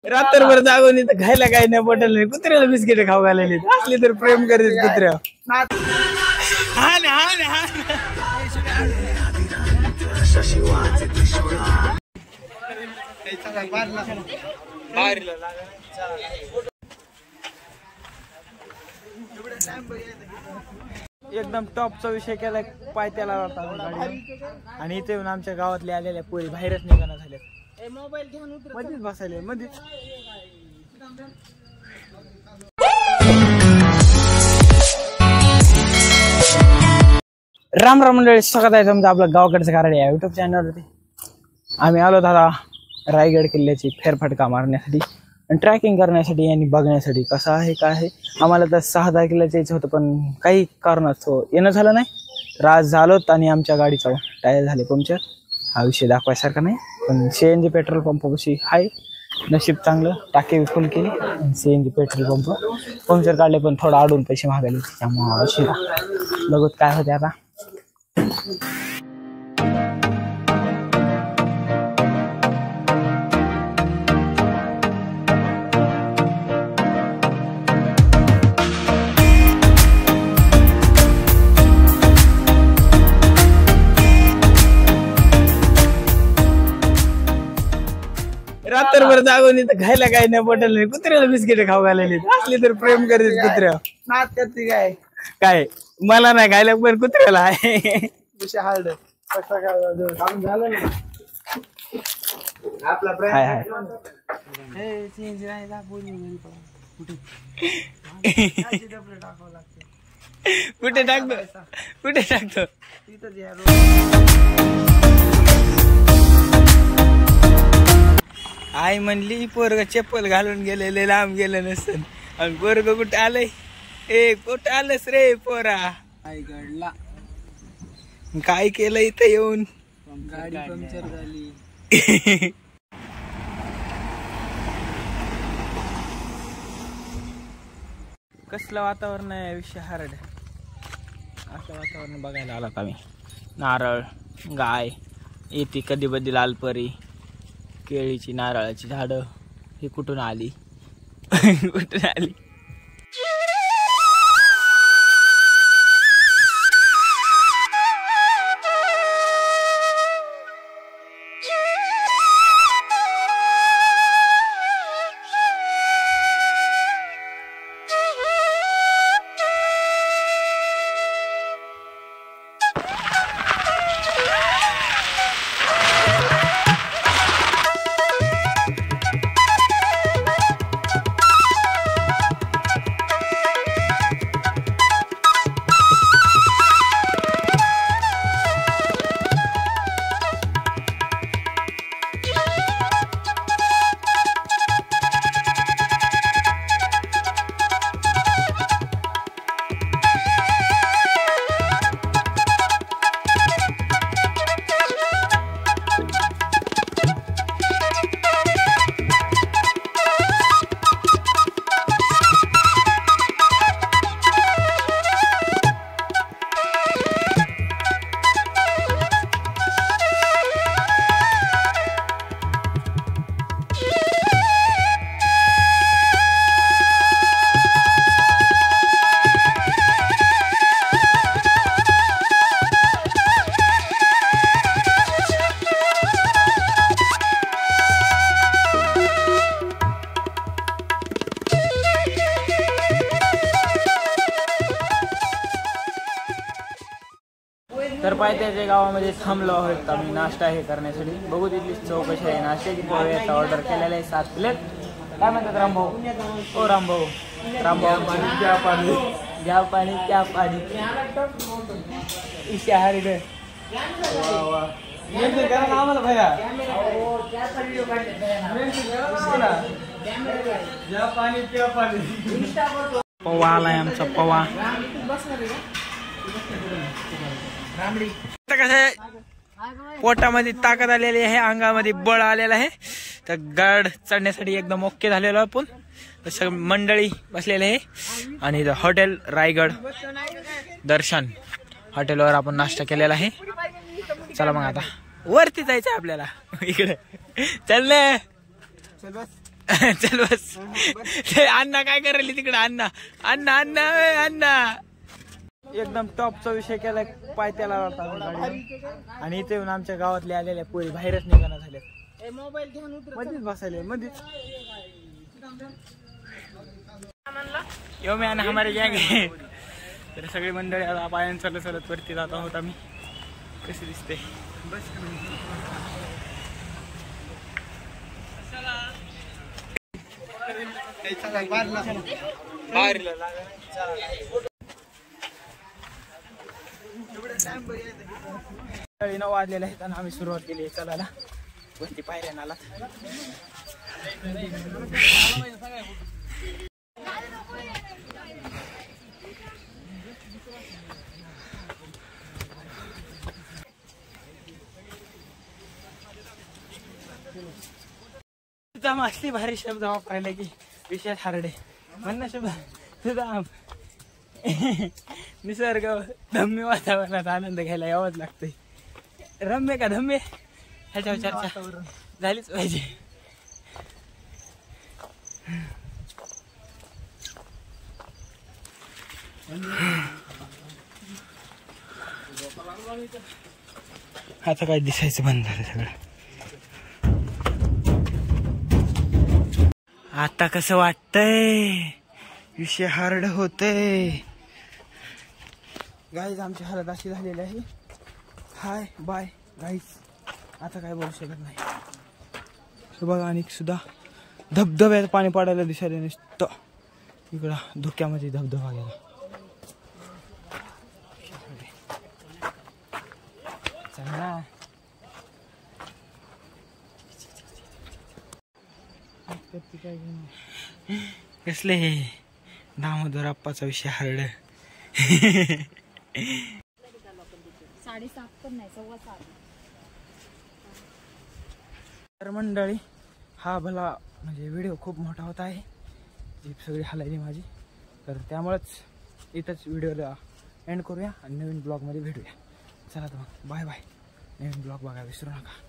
रात्रभर जागून इथं खायला काही नाही पटेल नाही. कुत्र्याला बिस्किट खाऊ घालायला असली तर प्रेम करीत कुत्र्या. एकदम टॉपचा विषय केलाय पाय त्याला गाडी. आणि इथे येऊन आमच्या गावातले आलेल्या पोरी बाहेरच निघाना झाल्या. मध्येच बसायला मध्येच. राम राम मंडळी, स्वागत आहे तुमचं आपलं गावाकडचं कारण या युट्यूब चॅनलवरती. आम्ही आलो दादा रायगड किल्ल्याची फेरफटका मारण्यासाठी आणि ट्रॅकिंग करण्यासाठी आणि बघण्यासाठी कसं आहे काय आहे. आम्हाला तर 6 तारखेलाच यायचं होतं पण काही कारणास्तव येणं झालं नाही. राज झालोत आणि आमच्या गाडीचा टायर झाले पंक्चर. हा विषय दाखवायसारखा नाही पण CNG पेट्रोल पंपापाशी आहे. नशीब चांगलं, टाकी फुल केली. CNG पेट्रोल पंप पंक्चर काढले पण थोडा अडून पैसे मागायले त्यामुळे उशिरा. बघत काय होते आता. रात्रभर जागून इथं खायला काही नाही पटेल नाही. कुत्र्याला बिस्किट खाऊ घालायला असली तर प्रेम करीत कुत्र्या. नात करते काय काय मला नाही खायला पण कुत्र्याला आहे. कुठे टाकतो कुठे टाकतो. आई म्हणली पोरग चप्पल घालून गेलेले लांब गेलं नसन आणि पोरग कुठे आलंय. ए कुठे आलंस रे पोरा. रायगडला काय केलं इथं येऊन. गाडी पंक्चर झाली. कसलं वातावरण आहे विषय हार्ड. असं वातावरण बघायला आलं आम्ही. नारळ गाय येते कधी बधी लालपरी केळीची नारळाची झाडं. ही कुठून आली कुठून आली. तर पायथ्याच्या गावामध्ये थांबलो आहोत आम्ही नाश्ता हे करण्यासाठी. बघू तिथली चौकशी आहे. नाश्त्याची पोळ्याचा ऑर्डर केलेला आहे 7 प्लेट. काय म्हणतात रामभाऊ. ओ रामभाऊ रामभाऊ घ्या पाणी घ्या पाणी त्या पाणी इशा हरी रे. आम्हाला भैया पवा आलाय आमचा पवा. कसं पोटामध्ये ताकद आलेली आहे, अंगामध्ये बळ आलेलं आहे. तर गड चढण्यासाठी एकदम ओके झालेलो आपण. सगळी मंडळी बसलेले आहे आणि हॉटेल रायगड दर्शन हॉटेलवर आपण नाश्ता केलेला आहे. चला मग आता वरती जायचं आपल्याला. इकडे चल चल बस. ते अण्णा काय करायला तिकडे? अण्णा अण्णा अण्णा अण्णा एकदम टॉपचा विषय केलाय. पाय त्याला आणि इथे येऊन आमच्या गावातले आलेल्या पोरी बाहेरच निघाना झाले. मोबाईल घेऊन मध्येच बसायले मध्येच. यो मी आणि हमारे गँग आहे. तर सगळी मंडळी आता पायान चालत चालत वरती जात आहोत आम्ही. कशी दिसते बस. सकाळी 9 वाजलेले आहेत आणि आम्ही सुरुवात केली आहे चलायला वरती पायऱ्या आला. असली भारी शब्द वापरायला की विषय हारडे म्हणणं शब्द तुझा निसर्ग धम्य वातावरणात आनंद घ्यायला यावंच लागतंय. रम्य का धम्य ह्याच्यावर चर्चा झालीच पाहिजे. आता काय दिसायचं बंद झालं सगळं. आता कसं वाटतंय? विषय हार्ड होतंय गाईज. आमची हालत अशी झालेली आहे. Hi bye guys. आता काय बोलू शकत नाही. बघा आणि सुद्धा धबधब्यात पाणी पडायला दिसायला नुसतं. इकडं धुक्यामध्ये धबधबा गेला. चला कसले हे दामोदर अप्पाचा विषय हार्ड. 7:30 पण नाही 7:15. तर मंडळी हा भला म्हणजे व्हिडिओ खूप मोठा होत आहे. जीप सगळी हलायली माझी. तर त्यामुळेच इथंच व्हिडिओला एंड करूया आणि नवीन ब्लॉगमध्ये भेटूया. चला तर मग बाय बाय. नवीन ब्लॉग बघा विसरू नका.